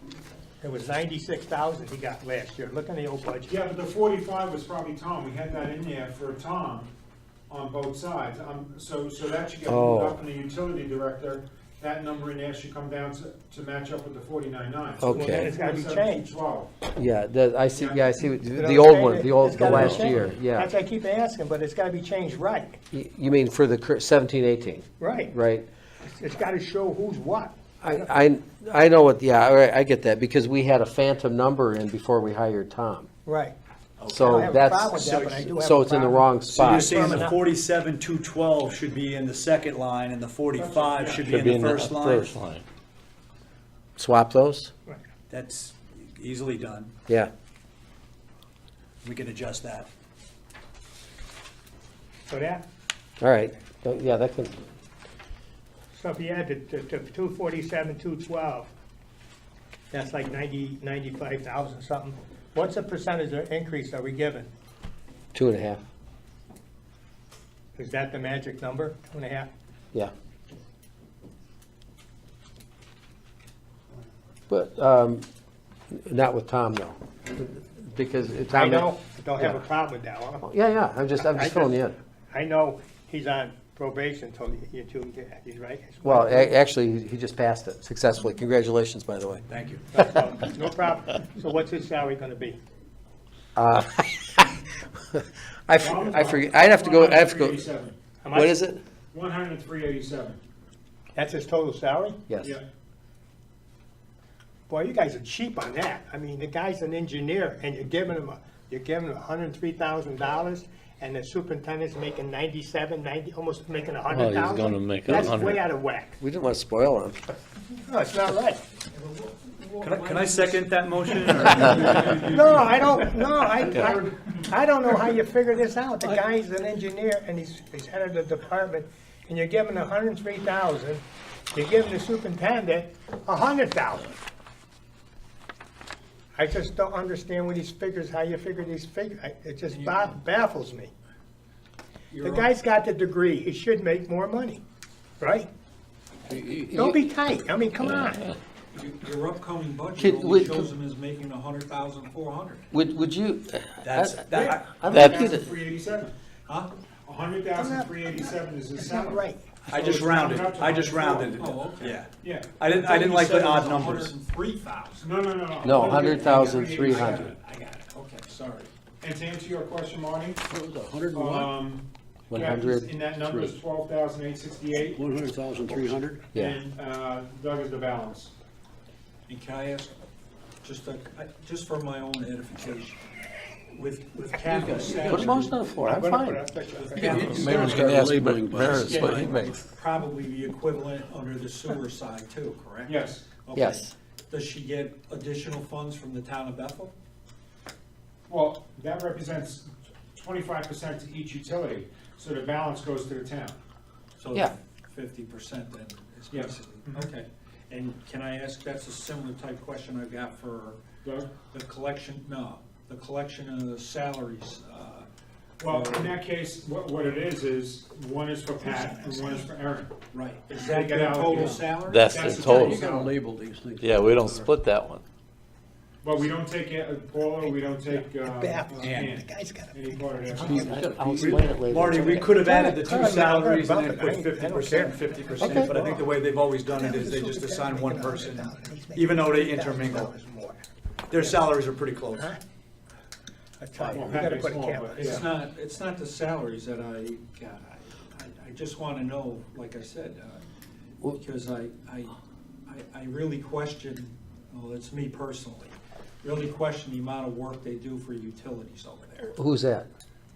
It was 96,000 he got last year. Look in the old budget. Yeah, but the 45 was probably Tom, we had that in there for Tom on both sides. So that should get moved up in the utility director, that number in there should come down to match up with the 49.9. Well, then Okay. it's gotta be changed. 12. Yeah, I see, I see, You know the what old I'm one, saying? the It's gotta be last changed. year, yeah. That's what I keep asking, but it's gotta be changed right. You mean for the 17, 18, Right. right? It's gotta show who's what. I know what, yeah, all right, I get that, because we had a phantom number in before we hired Tom. Right. So I have a problem that's, with that, but I do have so a it's in the problem. wrong So you're spot. saying the 47-212 should be in the second line and the 45 should be in the first line? First line. Swap those? That's easily done. Yeah. We can adjust that. So that, All right, yeah, that can, so if you add the 247, 212, that's like 95,000 something. What's the percentage of increase are we given? 2.5, Is that the magic number, 2.5? yeah. But, not with Tom, though, because it's. I know, I don't have a Yeah. problem with that. Huh? Yeah, yeah, I'm just filling you in. I know he's on probation until he's right. Well, actually, he just passed it successfully. Congratulations, by the way. Thank you. No problem. So what's his salary gonna be? I forget, I have to go, 103.87. How what much? is it? 103.87. That's his total salary? Yes. Yeah. Boy, you guys are cheap on that. I mean, the guy's an engineer, and you're giving him $103,000, and the superintendent's making 97, 90, almost making 100,000. gonna make That's 100. way out of whack. We didn't want to spoil him. No, it's not right. Can I second that motion? No, I don't, no, I don't know how you figure this out. The guy's an engineer, and he's head of the department, and you're giving 103,000, you're giving the superintendent 100,000. I just don't understand with these figures, how you figure these figures. It just baffles me. The guy's got the degree, he should make more money, right? Don't be tight, I mean, come on. Your upcoming budget Could only we- shows him as making 100,400. Would you? That's, that, I'd That- like you to- 387. Huh? 100,387 is his Not salary. right. I just rounded, I just rounded it, Oh, okay. yeah. Yeah. I didn't like the odd numbers. 103,000. No. No, 100,300. I got it, okay, sorry. And to answer your question, Marty, What was it, 101? yeah, in that number is 12,868, 100,300? Yeah. and Doug is the balance. And can I ask, just for my own edification, with Kathy's Put a salary, motion on the floor, I'm fine. Maybe we can ask Maris what he makes. Probably the equivalent under the sewer side too, correct? Yes. Okay. Yes. Does she get additional funds from the town of Bethel? Well, that represents 25% to each utility, so the balance goes to the town. So Yeah. 50% then is Yeah. basically, Mhm. okay. And can I ask, that's a similar type question I've got for Doug? the collection of the salaries. Well, in that case, what it is one is for Pat and one is for Aaron. Right, is They that get their total allocated. salary? That's That's the the total. You total. gotta label these things. Yeah, we don't split that one. But we don't take Paula, we don't take Baffles me. Ann, The guy's got any part of that. I'll explain it later. Marty, we could have added the two All right, salaries and I'm then not put about it. I don't 50%, care. 50%, but I think the way they've always done it is they just assign one person, even though they intermingle. Their salaries are pretty close. I tell you, Well, we gotta Patrick's put a small, cap. but- It's not the salaries that I got. I just want to know, like I said, because I really question, well, it's me personally, really question the amount of work they do for utilities over there. Who's that?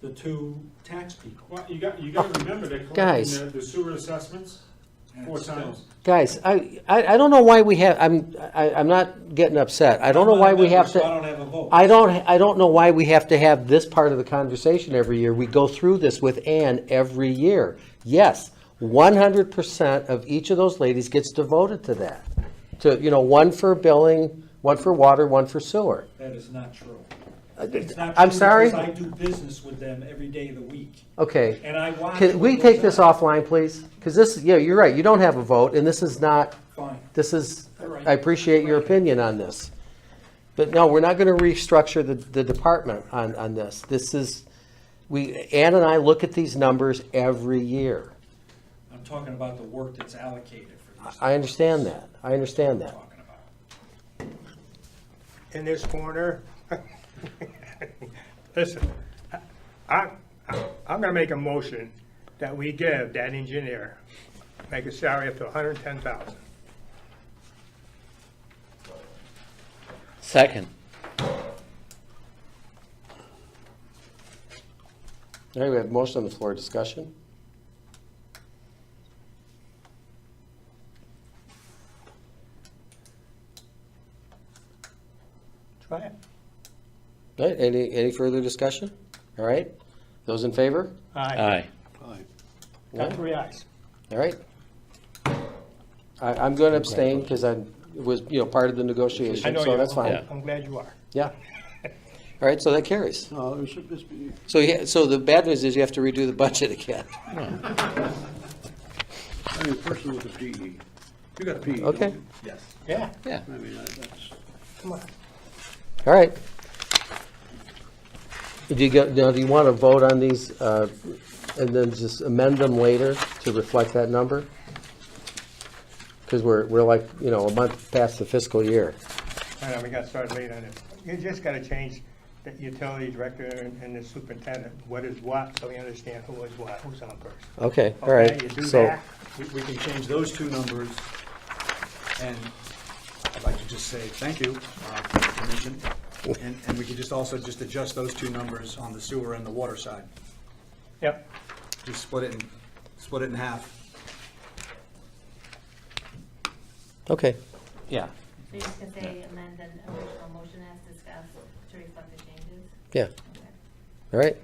The two tax people. Well, you got to remember, they're Guys. collecting the sewer assessments 4 And still- times. Guys, I don't know why we have, I'm not getting upset. I don't know why we have So I to, don't have a vote. I don't know why we have to have this part of the conversation every year. We go through this with Ann every year. Yes, 100% of each of those ladies gets devoted to that. To, one for billing, one for water, one for sewer. That is not true. It's not I'm true sorry? because I do business with them every day of the week. Okay. And I watch. Can we what take goes this on. offline, please? Because you're right, you don't have a vote, and this is not, Fine. I All right. appreciate your opinion on this. But no, we're not gonna restructure the department on this. This is, Ann and I look at these numbers every year. I'm talking about the work that's allocated for these. I understand that, I understand that. Talking about. In this corner. Listen, I'm gonna make a motion that we give that engineer, make a salary up to 110,000. Second. All right, we have motion on the floor, discussion? Try it. All right, any further discussion? All right, those in favor? Aye. Got 3 ayes. All right. I'm going to abstain because it was, part of the I negotiation, know so you that's are. fine. I'm glad you are. Yeah. All right, so that carries. No, it should just be, So the bad news is you have to redo the budget again. person with a PE. You got a PE, don't Okay. you? Yes. Yeah, Yeah. I mean, that's, come on. All right. Do you want to vote on these and then just amend them later to reflect that number? Because we're like, a month past the fiscal year. I know, we got started late on it. You just gotta change the utility director and the superintendent, what is what, so we understand who is what, who's on first. Okay, all Okay, right. you do So, that. We can change those two numbers, and I'd like to just say thank you for the commission. And we could just also just adjust those two numbers on the sewer and the water side. Yep, Just split it in half. okay. Yeah. So you can say amend the original motion as discussed to reflect the changes? Yeah, Okay. all right.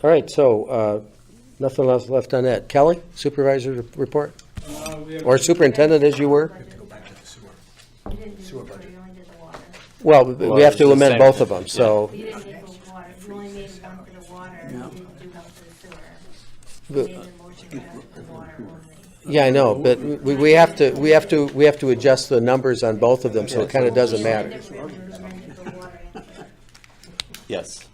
All right, so nothing else left on that. Kelly, supervisor report? Or superintendent as you were? Go back to the sewer. You didn't do Sewer Well, we Well, have it's to the amend same. both of them, so. You didn't make the water, you only made one for the water, you Yeah. didn't do one for the sewer. But- You made the motion just for the water only. Yeah, I know, but we have to adjust the numbers on both of them, so it kind of doesn't matter. Yes.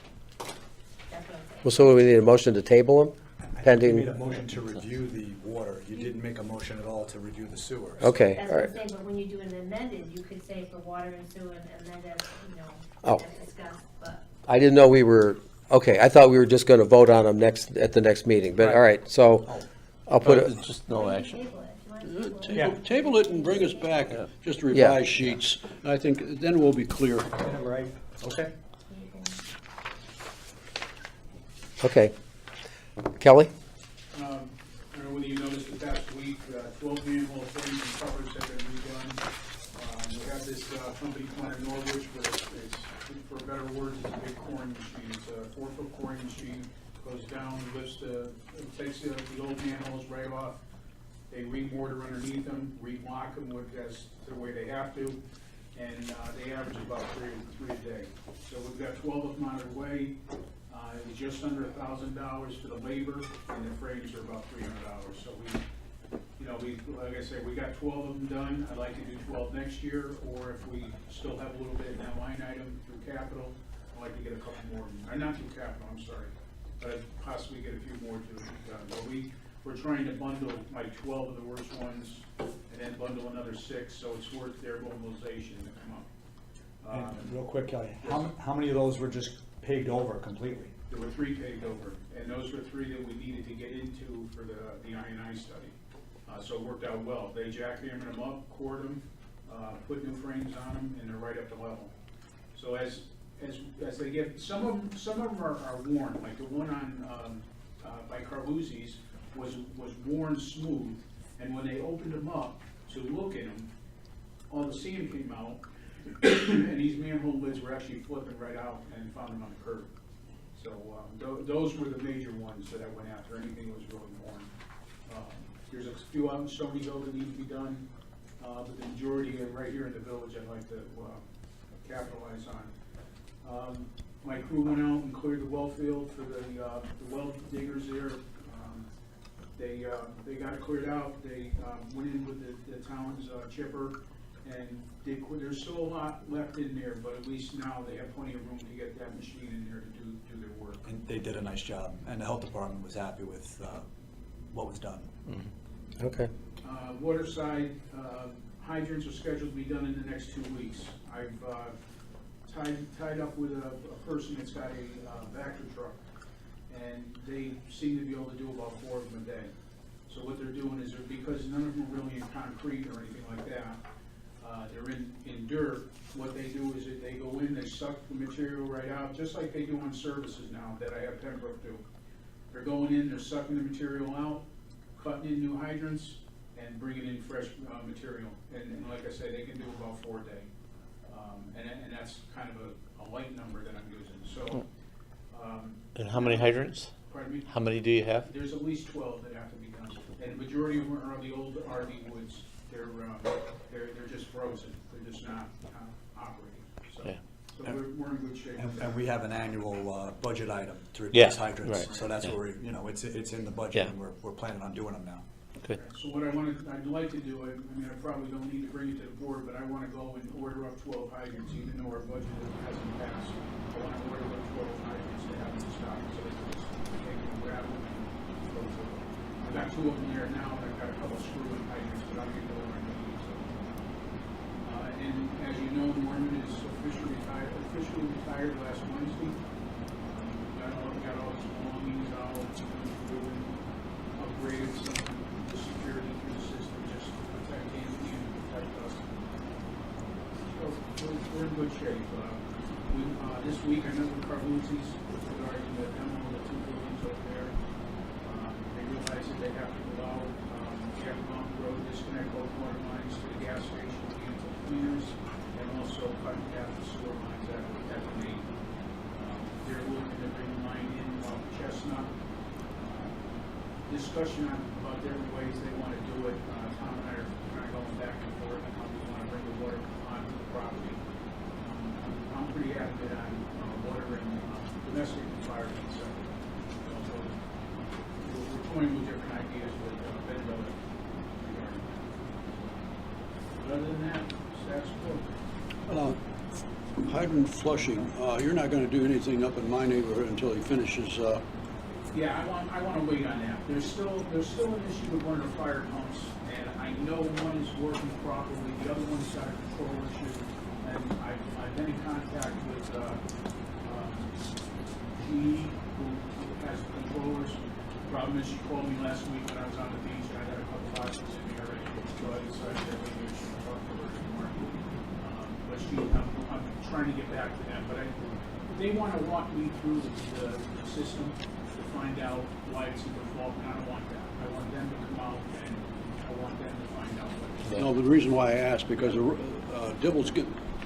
Well, so we need a motion to table them You pending, made a motion to review the water. You didn't make a motion at all to review the sewer. okay, That's all what right. I'm saying, but when you do an amended, you could say for water and sewer and amend as, Oh. as discussed, but. I didn't know we were, okay, I thought we were just going to vote on them at the next meeting, but all right, so I'll put it, Just no action. Table it. If you want to table it. Table it and bring us back just Yeah. revised sheets. I think then we'll be clear. Right, okay. okay. Kelly? I don't know whether you noticed the past week, 12 manhole fittings and covers have been redone. We have this company Planet Norwich, but it's, for better words, it's a big coring machine. It's a 4-foot coring machine, goes down, lifts it takes the old manholes right off. They re-mortar underneath them, re-block them as the way they have to, and they average about three a day. So we've got 12 of them on their way. It was just under $1,000 for the labor, and the frames are about $300. So like I said, we got 12 of them done. I'd like to do 12 next year, or if we still have a little bit in that line item through capital, I'd like to get a couple more, not through capital, I'm sorry, but I'd possibly get a few more done. But we're trying to bundle like 12 of the worst ones, and then bundle another 6, so it's worth their mobilization to come up. And real quick, Kelly, how many of those were just paved over completely? There were 3 paved over, and those were 3 that we needed to get into for the I&I study. So it worked out well. They jackhammered them up, cored them, put new frames on them, and they're right up to level. So as they get, some of them are worn, like the one on by Carluzzi's was worn smooth, and when they opened them up to look at them, all the sand came out, and these manhole lids were actually flipping right out and found them on the curb. So those were the major ones that I went after, anything that was really worn. There's a few out in Stony Hill that need to be done, but the majority are right here in the village I'd like to capitalize on. My crew went out and cleared the well field for the well diggers there. They got it cleared out. They went in with the town's chipper, and there's still a lot left in there, but at least now they have plenty of room to get that machine in there to do their work. And they did a nice job, and the health department was happy with what was done. Okay. Water side, hydrants are scheduled to be done in the next 2 weeks. I've tied up with a person that's got a Vector truck, and they seem to be able to do about 4 of them a day. So what they're doing is, because none of them are really in concrete or anything like that, they're in dirt. What they do is that they go in, they suck the material right out, just like they do on services now that I have Pembroke do. They're going in, they're sucking the material out, cutting in new hydrants, and bringing in fresh material. And like I said, they can do about 4 a day. And that's kind of a light number that I'm using. So, And how many hydrants? pardon me? How many do you have? There's at least 12 that have to be done. And the majority of them are the old RV woods. They're just frozen. They're just not operating. So, Yeah. so we're in good shape. with that. And we have an annual budget item to Yeah, replace hydrants. right, So that's yeah. where it's in the budget, Yeah. and we're planning on doing them now. Good. So what I'd like to do, I mean, I probably don't need to bring it to the board, but I want to go and order up 12 hydrants, even though our budget hasn't passed. I want to order up 12 hydrants to have in stock, so they can just take and grab them and go through them. I've got 2 of them there now, and I've got a couple screw-in hydrants, but I'm going to go over and need, so. And as you know, Norman is officially retired last Wednesday. Got all his belongings out, upgraded some of the security through the system, just to protect him and protect us. So we're in good shape. This week I met with Carluzzi's regarding the demo of the 2 buildings over there. They realize that they have to go out, Jack Mountain Road, disconnect both water lines to the gas station, and to cleaners, and also cut half the sewer lines at the main. They're looking to bring the line in off Chestnut. Discussion about different ways they want to do it. Tom and I are kind of going back and forth on how we want to bring the water onto the property. I other than that, status quo. Hydrant flushing, you're not gonna do anything up in my neighborhood until he finishes, Yeah, I want to wait on that. There's still an issue with one of the fire pumps, and I know one is working properly, the other one's got a control issue. And I've been in contact with, GE, who has controllers. Problem is, she called me last week when I was on the beach, and I got a couple boxes in here already, so I decided that maybe I should talk to her tomorrow. But I'm trying to get back to them, but they want to walk me through the system to find out why it's in default, and I don't want that. I want them to come out and I want them to find out what it is. no, the reason why I asked, because Dibble's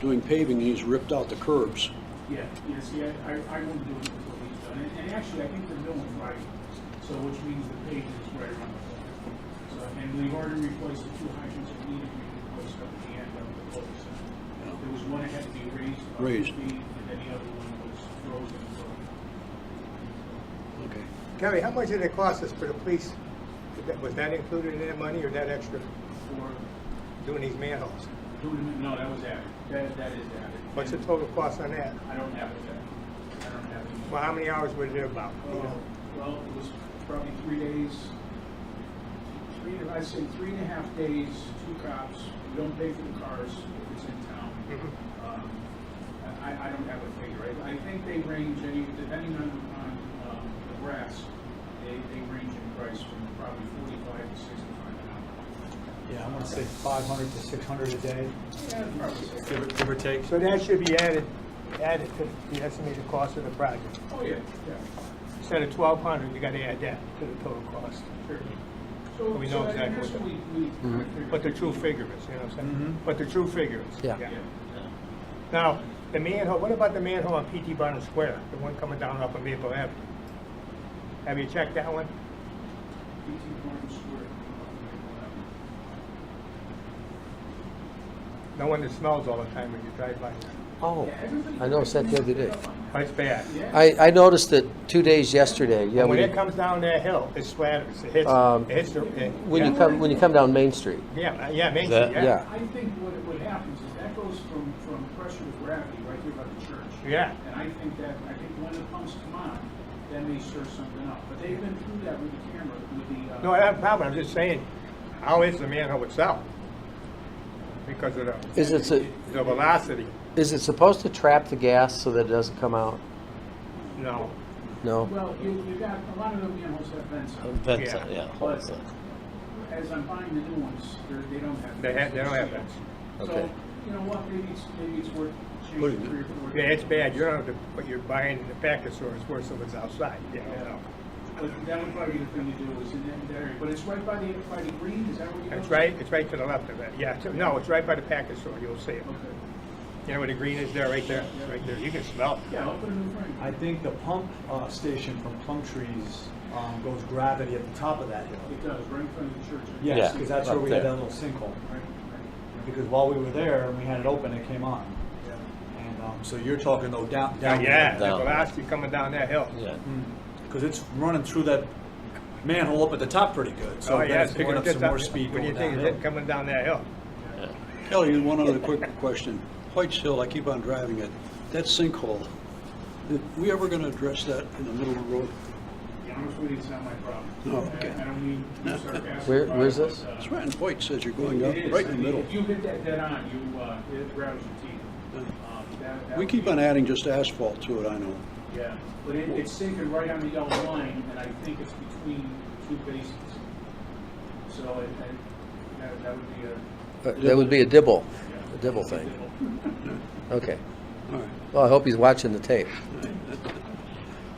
doing paving, and he's ripped out the curbs. Yeah, see, I wouldn't do it until he's done. And actually, I think they're doing right, so which means the paving is right around the corner. So, and we've already replaced the two hydrants that needed to be replaced up at the end of the poles. There was one that had to be raised up to Raised. speed, and then the other one was frozen. Okay. Gary, how much did it cost us for the police? Was that included in their money or that extra For doing these manholes? no, that was added. That is added. What's the total cost on that? I don't have it yet. I don't have it. Well, how many hours was it about? You know? Well, it was probably 3 days. I'd say 3.5 days, 2 cops. We don't pay for the cars if it's in town. I don't have a figure. I think they range, depending on the brass, they range in price from probably 45 to 65 an hour. Yeah, I'm gonna say 500 to 600 a day, Yeah, probably so. give or take. So that should be added to the estimated cost of the project. Oh, yeah, yeah. Instead of 1,200, you gotta add that to the total cost. Sure. We know I exactly guess what we kind of figured. What the true figure is, you know what I'm saying? What the true figure is. Yeah. Yeah. Now, the manhole, what about the manhole on P.T. Barnum Square, the one coming down off of Maple Avenue? Have you checked that one? PT Barnum Square. The one that smells all the time when you drive by there. Oh, I noticed that the other day. Oh, it's bad. I noticed it 2 days yesterday. Yeah, When when it you, comes down that hill, it splatters, it hits the, when you come down Main Street. Yeah, Main That- Street, yeah. I think what happens is that goes from pressure to gravity right here by the church. Yeah. And I think when the pumps come on, then they stir something up. But they've been through that with the camera, with the. No, I don't have a problem, I'm just saying, how is the manhole itself? Because of the velocity. Is it supposed to trap the gas so that it doesn't come out? No. No? Well, you got, a lot of the manholes have vents on them. Vents, Yeah. yeah. But holes. as I'm buying the new ones, they don't have. They vents. don't have vents. So, Okay. you know what, maybe it's worth What changing is it? 3 or 4. Yeah, it's bad, you don't have to, what you're buying in the package store is worse than what's outside, you know. But that would probably be the thing to do, is in that area, but it's right by the green, is that where you go? It's right to the left of it, yeah, no, it's right by the package store, you'll see it. Okay. You know where the green is there, right there, right there, you can smell it. Yeah, I'll put a new frame. I think the pump station from Plum Trees goes gravity at the top of that hill. It does, right in front of the church. Yes, Yeah, because that's up where we had there. that little sinkhole. Right, Because while we were there and we had it open, it came on. right, yeah. And so you're talking though down. Yeah, the Down. velocity coming down that hill. Yeah. Because it's running through that manhole up at the top pretty good. So Oh, then yeah, it's picking up some more speed What do you going think, is downhill. it coming down that hill? Kelly, one other quick question. White's Hill, I keep on driving it. That sinkhole, are we ever gonna address that in the middle of the road? To be honest with you, it's not my problem. Oh, okay. I don't mean to be sarcastic. Where's about it, this? but, It's right in White, says you're going up, it is. right I in the mean, middle. If you hit that dead on, it grabs your teeth. That We would keep be- on adding just asphalt to it, I know. Yeah, but it's sinking right on the yellow line, and I think it's between 2 basins. So that would be a. That would be a dibble, yeah, a dibble thing. dibble. Okay. All right, Well, I hope he's watching the tape.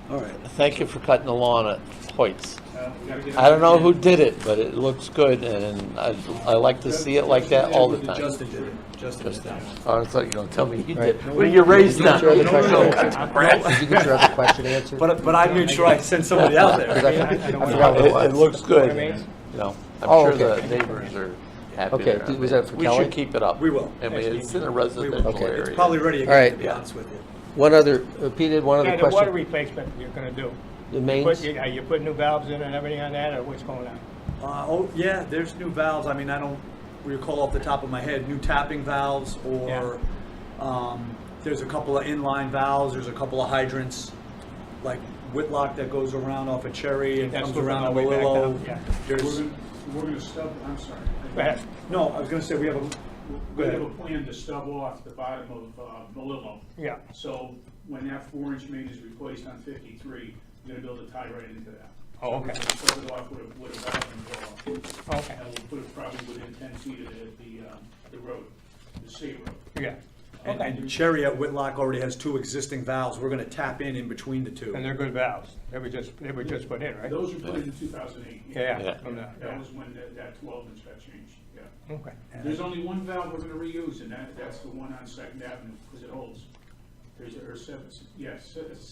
all right. Thank you for cutting the lawn at Hoyt's. We gotta get I don't know it who did it, but it looks good, and I like to see it like that all the time. Justin did it. Justin did that. Oh, I thought you were gonna tell me you Right. did. What are you raised Did you on? get your other question no, answered? Did you get your other question answered? But I made sure I sent somebody out there. 'Cause I forgot what it was. It looks good, What I mean? you know, Oh, I'm sure okay. the neighbors are happy Okay, there. was that for We Kelly? should keep it up. We will. I mean, it's in a We will. residential Okay. area. It's probably ready All right. again, to be honest with you. One other, Pete had one other Yeah, the water question. replacement you're gonna do. The Put, mains? you put new valves in and everything on that, or what's going on? Yeah, there's new valves. I mean, I don't recall off the top of my head, new tapping valves, or there's a couple of inline valves, there's a couple of hydrants, like Whitlock that goes around off of Cherry and That's comes looking around all the way back Willow. down, yeah. There's, We're gonna stub, I'm sorry. Go ahead. no, I was gonna say, we have a, We have a plan to stub off the bottom of Melillo. Yeah. So when that 4-inch main is replaced on 53, you're gonna be able to tie right into that. Oh, okay. So we're gonna stub it off with a valve and go off. Okay. And we'll put it probably within 10 feet of the road, the state road. Yeah. and Okay. and Cherry at Whitlock already has 2 existing valves. We're gonna tap in between the 2. And they're good valves. They were just put in, right? Those were put in 2008. Yeah. Yeah. From the- That was when that 12-inch got changed, yeah. Okay. There's only one valve we're gonna reuse, and that's the one on Second Avenue, because it holds.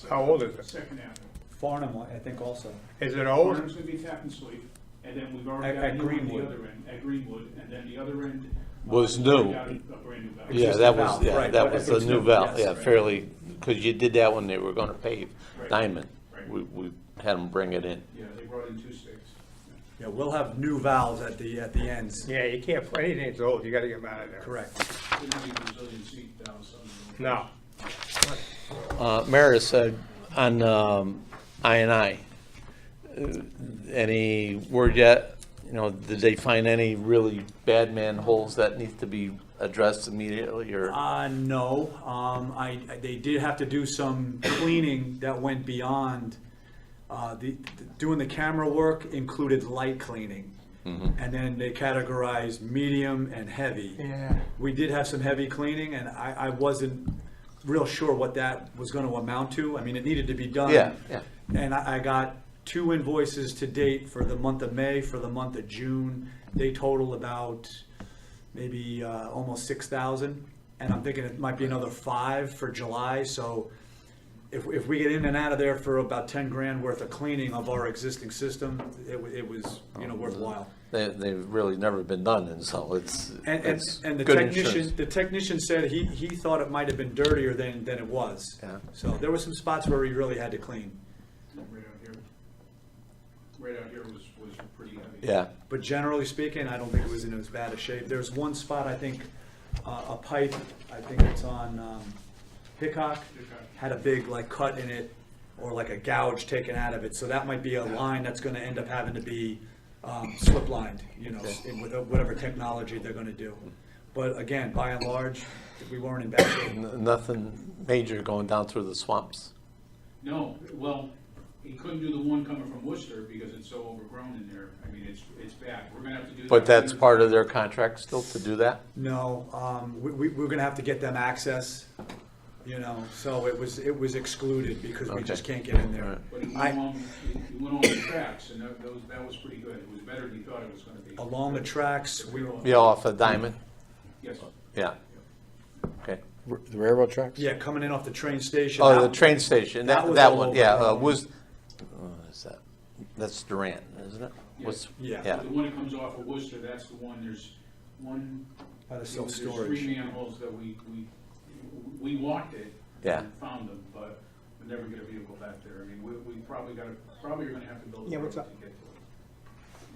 How old is it? Second Avenue. Farnham, I think also. Is it old? Farnham's gonna be tap and sleep, and then we've already At got a new one at the Greenwood. other end, at Greenwood, and then the other end. Was we've already new. got a brand new valve. Yeah, Existing that was, valve, yeah, right, that but was if a it's new new, valve, yes. yeah, fairly, because you did that when they were gonna pave Right. Diamond. Right. We had them bring it in. Yeah, they brought in 2 stakes. Yeah, we'll have new valves at the ends. Yeah, you can't, put anything that's old, you gotta get them out of there. Correct. Didn't need Brazilian seat valves on them. No. Maris, on I&I, any word yet? You know, did they find any really bad manholes that need to be addressed immediately, or? No, they did have to do some cleaning that went beyond, doing the camera work included light cleaning. And then they categorized medium and heavy. Yeah. We did have some heavy cleaning, and I wasn't real sure what that was gonna amount to. I mean, it needed to be done. Yeah, yeah. And I got 2 invoices to date for the month of May, for the month of June. They total about maybe almost 6,000. And I'm thinking it might be another 5 for July, so if we get in and out of there for about 10 grand worth of cleaning of our existing system, it was, worthwhile. They've really never been done, and so it's And the good technician, insurance. the technician said he thought it might have been dirtier than it was. Yeah. So there were some spots where he really had to clean. Right out here was pretty heavy. Yeah, But generally speaking, I don't think it was in as bad a shape. There's one spot, I think, a pipe, I think it's on Hickok, had a big cut in it, or like a gouge taken out of it. So that might be a line that's gonna end up having to be slip lined, with whatever technology they're gonna do. But again, by and large, we weren't in bad shape. nothing major going down through the swamps. No, well, he couldn't do the one coming from Worcester because it's so overgrown in there. I mean, it's bad. We're gonna have to do that. But that's part of their contract still to do that? No, we're gonna have to get them access, so it was excluded because we Okay. just can't get in there. Alright. But he I- went on the tracks, and that was pretty good. It was better than he thought it was gonna be. Along the tracks, Yeah, off of Diamond? Yes. Yeah. Okay. The railroad tracks? yeah, coming in off the train station. Oh, the that- train station, that that was that all one, over. yeah, what is that? That's Durant, isn't it? What's- Yeah. Yeah, The one that comes off of Worcester, that's the one, there's one. By the there's self-storage. 3 manholes that we walked it. Yeah. And found them, but we'll never get a vehicle back there. I mean, we probably are gonna have to build a Yeah, road what's to up? get to it.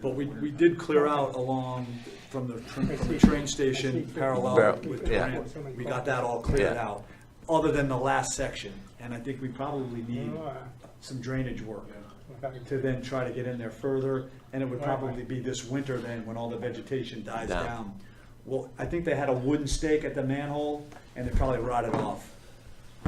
But we did clear out along from the train station parallel with Yeah. Durant. We got that all cleared Yeah. out, other than the last section. And I think we probably need some drainage work to then try to get in there further. And it would probably be this winter then, when all the vegetation dies Down. down. Well, I think they had a wooden stake at the manhole, and it probably rotted off.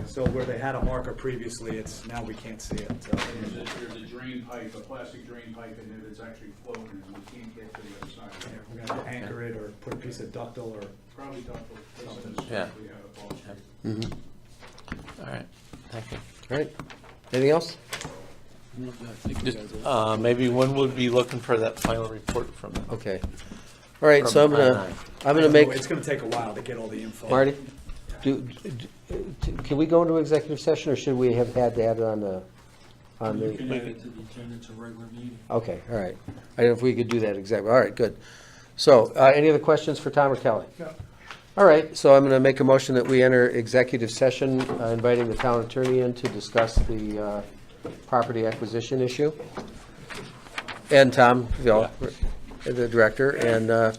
So where they had a marker previously, now we can't see it, so. There's a drain pipe, a plastic drain pipe in there that's actually floating, and we can't get to the other side. Yeah, we're gonna have to anchor it or put a piece of ductile or. Probably ductile, Yeah. we have a Ball Street. all right, thank you. All right. Anything else? Just, maybe when we'll be looking for that final report from them? Okay. All right, so I'm From gonna It's make, gonna take a while to get all the info. Marty, can we go into executive session, or should we have had to add it on You the, can add it to the agenda, it's a regular meeting. okay, all right. I don't know if we could do that exactly. All right, good. So, any other questions for Tom or Kelly? No. All right, so I'm gonna make a motion that we enter executive session, inviting the town attorney in to discuss the property acquisition issue. And Tom, the director, and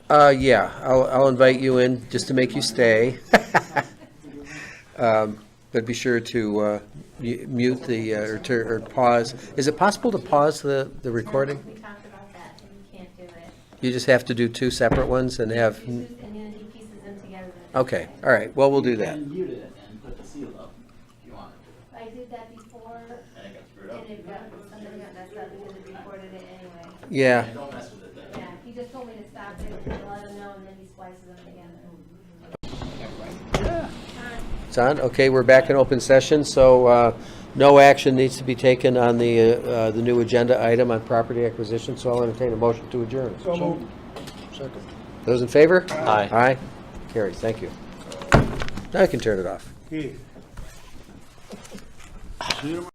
Yeah, I'll invite you in just to make you stay. But be sure to mute the, or pause. Is it possible to pause the recording? We talked about that, and you can't do it. You just have to do two separate ones and have, And then he pieces them together. okay, all right, well, we'll do that. mute it and put the seal up if you want. I did that before, And it got screwed up. and it got, something got messed up because it recorded it anyway. Yeah, And don't mess with it then. Yeah, he just told me to stop it, and let him know, and then he splices them together. it's on, okay, we're back in open session, so no action needs to be taken on the new agenda item on property acquisition, so I'll entertain a motion to adjourn. So moved. Second. Those in favor? Aye. Aye, carries, thank you. Now I can turn it off. Keith. See you tomorrow.